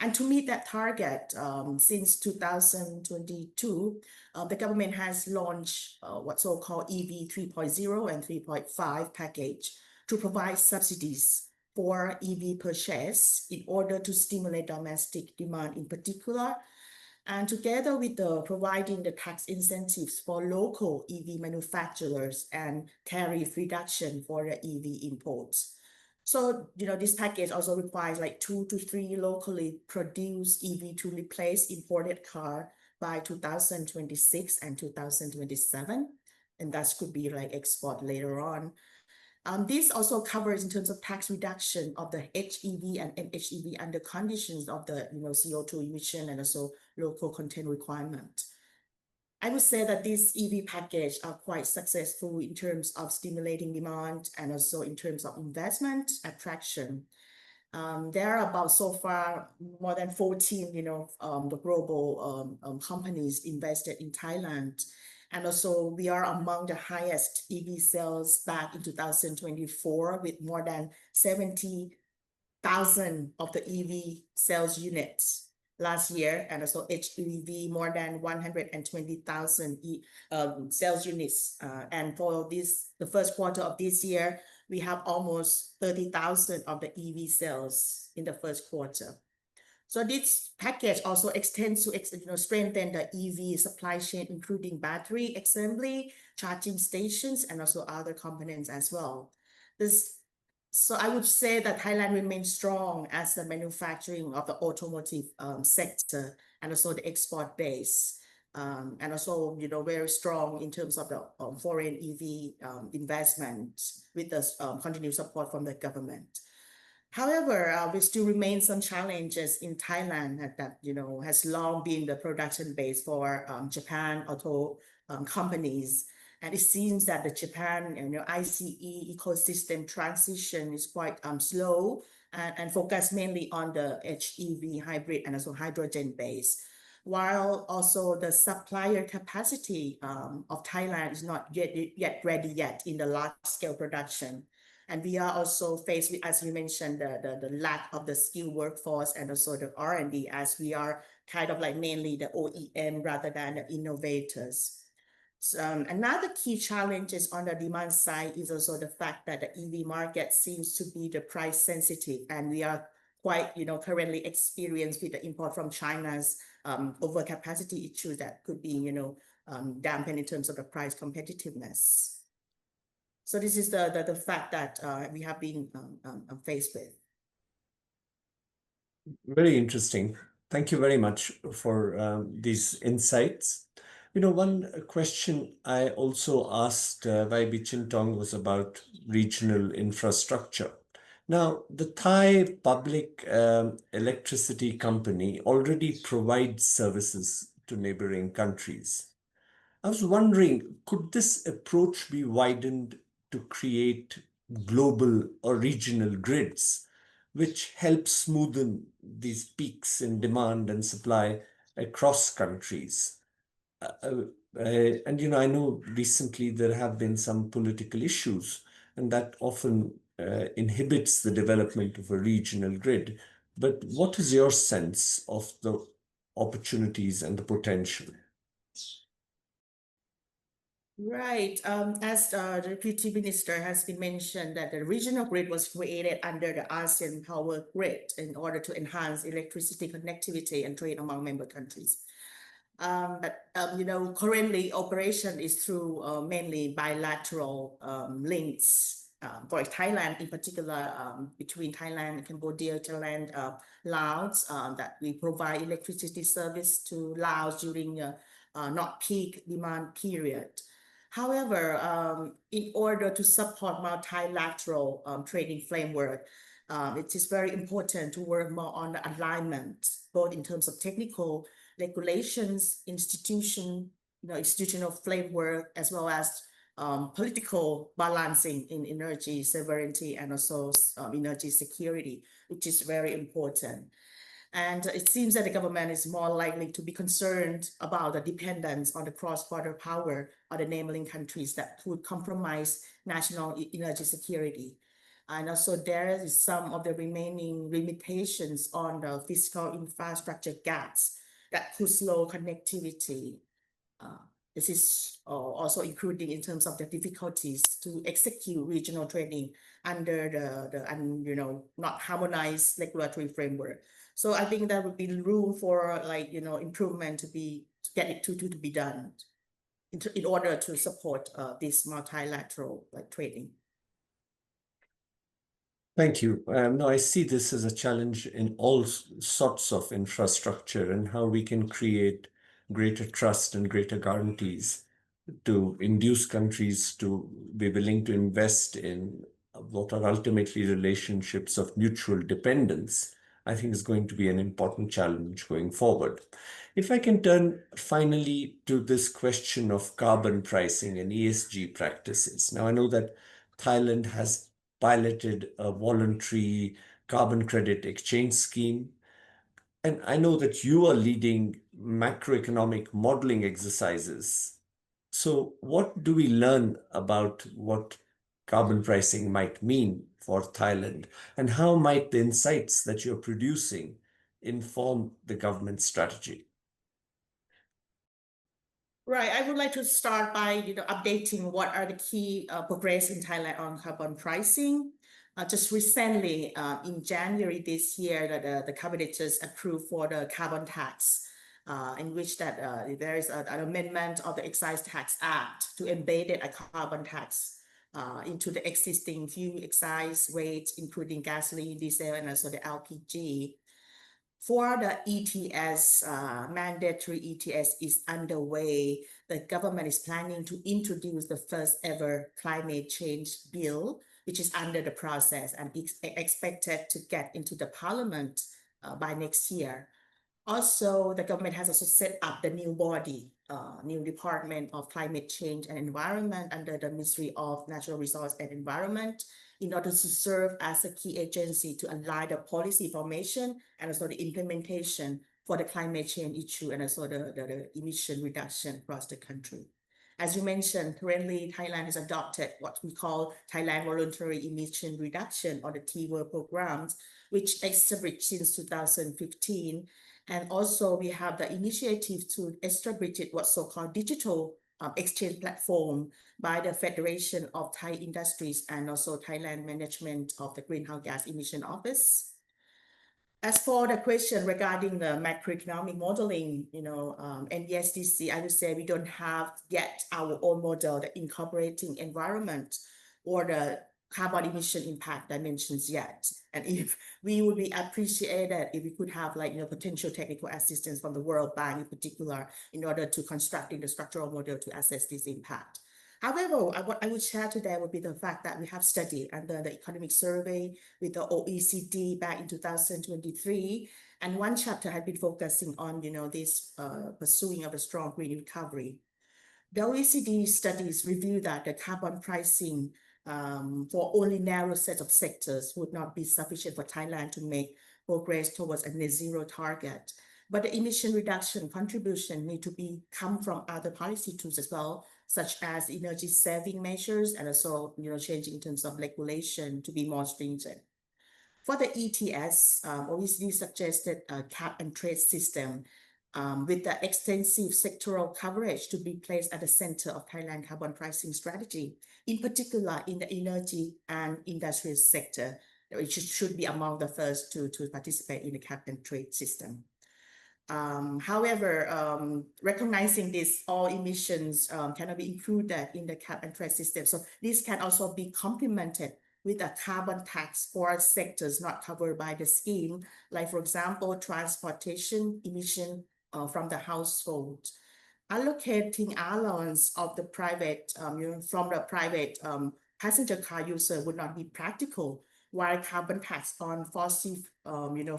And to meet that target, since 2022, the government has launched what's so-called EV 3.0 and 3.5 package to provide subsidies for EV purchase in order to stimulate domestic demand in particular, and together with the providing the tax incentives for local EV manufacturers and tariff reduction for the EV imports. So, this package also requires like 2 to 3 locally produced EV to replace imported car by 2026 and 2027. And that could be like export later on. This also covers in terms of tax reduction of the HEV and MHEV under conditions of the CO2 emission and also local content requirement. I would say that these EV package are quite successful in terms of stimulating demand and also in terms of investment attraction. There are about so far more than 14, the global companies invested in Thailand. And also we are among the highest EV sales back in 2024 with more than 70,000 of the EV sales units last year, and also HEV more than 120,000 sales units. And for the first quarter of this year, we have almost 30,000 of the EV sales in the first quarter. So this package also extends to strengthen the EV supply chain, including battery assembly, charging stations, and also other components as well. So I would say that Thailand remains strong as the manufacturing of the automotive sector and also the export base. And also, very strong in terms of the foreign EV investment with the continued support from the government. However, we still remain some challenges in Thailand that, has long been the production base for Japan auto companies. And it seems that the Japan ICE ecosystem transition is quite slow and focus mainly on the HEV hybrid and also hydrogen base. While also the supplier capacity of Thailand is not yet ready yet in the large scale production. And we are also faced with, as you mentioned, the lack of the skilled workforce and also the R&D, as we are kind of like mainly the OEM rather than the innovators. So, another key challenge is on the demand side is also the fact that the EV market seems to be the price sensitive, and we are quite, currently experienced with the import from China's overcapacity issues that could be, dampened in terms of the price competitiveness. So this is the fact that we have been faced with. Very interesting. Thank you very much for these insights. One question I also asked YB Chintong was about regional infrastructure. Now, the Thai Public Electricity Company already provides services to neighboring countries. I was wondering, could this approach be widened to create global or regional grids, which help smoothen these peaks in demand and supply across countries? And I know recently there have been some political issues, and that often inhibits the development of a regional grid. But what is your sense of the opportunities and the potential? Right. As the Deputy Minister has been mentioned, that the regional grid was created under the ASEAN Power Grid in order to enhance electricity connectivity and trade among member countries. But currently operation is through mainly bilateral links for Thailand in particular, between Thailand, Cambodia, Thailand, Laos, that we provide electricity service to Laos during not peak demand period. However, in order to support multilateral trading framework, it is very important to work more on the alignment, both in terms of technical regulations, institutional framework, as well as political balancing in energy sovereignty and also energy security, which is very important. And it seems that the government is more likely to be concerned about the dependence on the cross-border power of the neighboring countries that could compromise national energy security. And also there is some of the remaining limitations on the fiscal infrastructure gaps that could slow connectivity. This is also including in terms of the difficulties to execute regional trading under the not harmonized regulatory framework. So I think there would be room for improvement to get it to be done in order to support this multilateral trading. Thank you. No, I see this as a challenge in all sorts of infrastructure and how we can create greater trust and greater guarantees to induce countries to be willing to invest in what are ultimately relationships of mutual dependence. I think is going to be an important challenge going forward. If I can turn finally to this question of carbon pricing and ESG practices. Now, I know that Thailand has piloted a voluntary carbon credit exchange scheme. And I know that you are leading macroeconomic modeling exercises. So what do we learn about what carbon pricing might mean for Thailand, and how might the insights that you're producing inform the government strategy? Right. I would like to start by updating what are the key progress in Thailand on carbon pricing. Just recently, in January this year, the cabinet just approved for the carbon tax, in which that there is an amendment of the Excise Tax Act to embed a carbon tax into the existing fuel excise rates, including gasoline, diesel, and also the LPG. For the ETS, mandatory ETS is underway. The government is planning to introduce the first ever climate change bill, which is under the process and expected to get into the parliament by next year. Also, the government has also set up the new body, new Department of Climate Change and Environment under the Ministry of Natural Resources and Environment, in order to serve as a key agency to align the policy formation and also the implementation for the climate change issue and also the emission reduction across the country. As you mentioned, currently Thailand has adopted what we call Thailand Voluntary Emission Reduction or the TVER programs, which established since 2015. And also we have the initiative to establish what's so-called digital exchange platform by the Federation of Thai Industries and also Thailand Management of the Greenhouse Gas Emission Office. As for the question regarding the macroeconomic modeling, NESDC, I would say we don't have yet our own model that incorporating environment or the carbon emission impact dimensions yet. And if we would be appreciated if we could have potential technical assistance from the World Bank in particular in order to constructing the structural model to assess this impact. However, what I would share today would be the fact that we have studied under the economic survey with the OECD back in 2023, and one chapter had been focusing on, this pursuing of a strong green recovery. The OECD studies review that the carbon pricing for only narrow set of sectors would not be sufficient for Thailand to make progress towards a net zero target. But the emission reduction contribution need to come from other policy tools as well, such as energy saving measures and also changing in terms of regulation to be more stringent. For the ETS, OECD suggested a cap and trade system with the extensive sectoral coverage to be placed at the center of Thailand carbon pricing strategy, in particular in the energy and industrial sector, which should be among the first to participate in the cap and trade system. However, recognizing this, all emissions cannot be included in the cap and trade system. So this can also be complemented with a carbon tax for sectors not covered by the scheme, like for example, transportation emission from the household. Allocating allowance of the private, from the private passenger car user would not be practical, while carbon tax on fossil,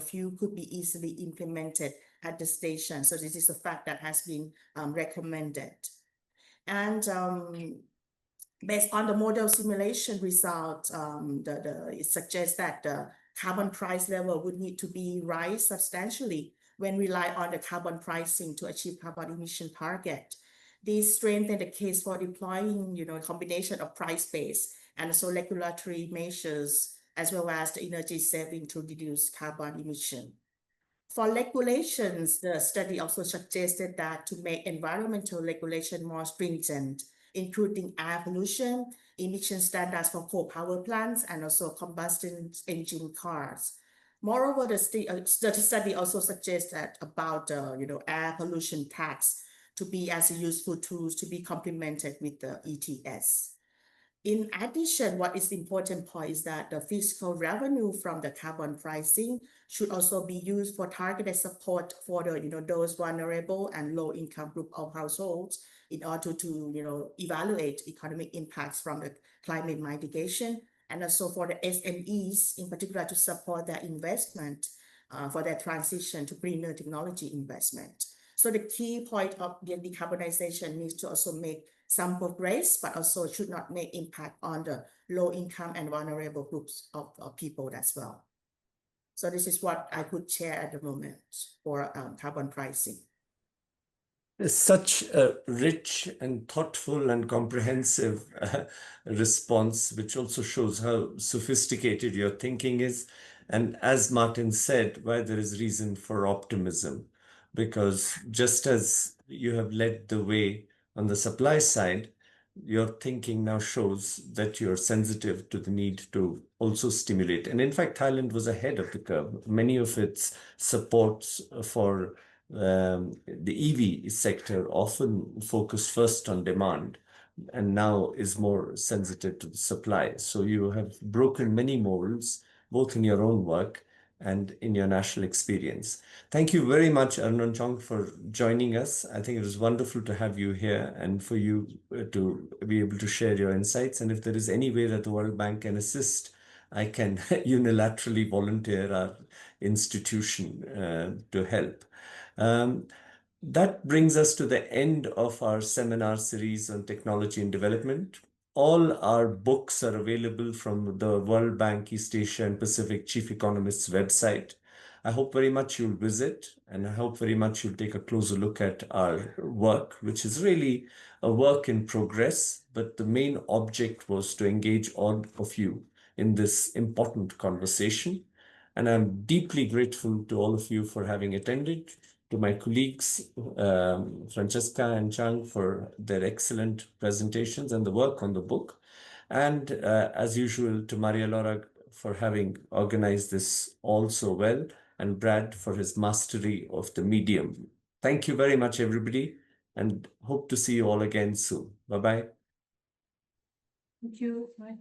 fuel could be easily implemented at the station. So this is a fact that has been recommended. And based on the model simulation result, it suggests that the carbon price level would need to be rise substantially when rely on the carbon pricing to achieve carbon emission target. This strengthen the case for deploying, a combination of price-based and also regulatory measures, as well as the energy saving to reduce carbon emission. For regulations, the study also suggested that to make environmental regulation more stringent, including air pollution, emission standards for coal power plants, and also combustion engine cars. Moreover, the study also suggests that about air pollution tax to be as a useful tools to be complemented with the ETS. In addition, what is the important point is that the fiscal revenue from the carbon pricing should also be used for targeted support for the those vulnerable and low income group of households in order to evaluate economic impacts from the climate mitigation, and also for the SMEs in particular to support their investment for their transition to greener technology investment. So the key point of the decarbonization needs to also make some progress, but also should not make impact on the low income and vulnerable groups of people as well. So this is what I could share at the moment for carbon pricing. Such a rich and thoughtful and comprehensive response, which also shows how sophisticated your thinking is. And as Martin said, why there is reason for optimism, because just as you have led the way on the supply side, your thinking now shows that you're sensitive to the need to also stimulate. And in fact, Thailand was ahead of the curve. Many of its supports for the EV sector often focus first on demand and now is more sensitive to the supply. So you have broken many molds, both in your own work and in your national experience. Thank you very much, Arunachal, for joining us. I think it was wonderful to have you here and for you to be able to share your insights. And if there is any way that the World Bank can assist, I can unilaterally volunteer our institution to help. That brings us to the end of our seminar series on technology and development. all our books are available from the World Bank, East Asia and Pacific Chief Economists website. I hope very much you'll visit, and I hope very much you'll take a closer look at our work, which is really a work in progress, but the main object was to engage all of you in this important conversation. And I'm deeply grateful to all of you for having attended, to my colleagues, Francesca and Chang, for their excellent presentations and the work on the book. And as usual, to Maria Laura for having organized this all so well, and Brad for his mastery of the medium. Thank you very much, everybody, and hope to see you all again soon. Bye-bye. Thank you. Bye.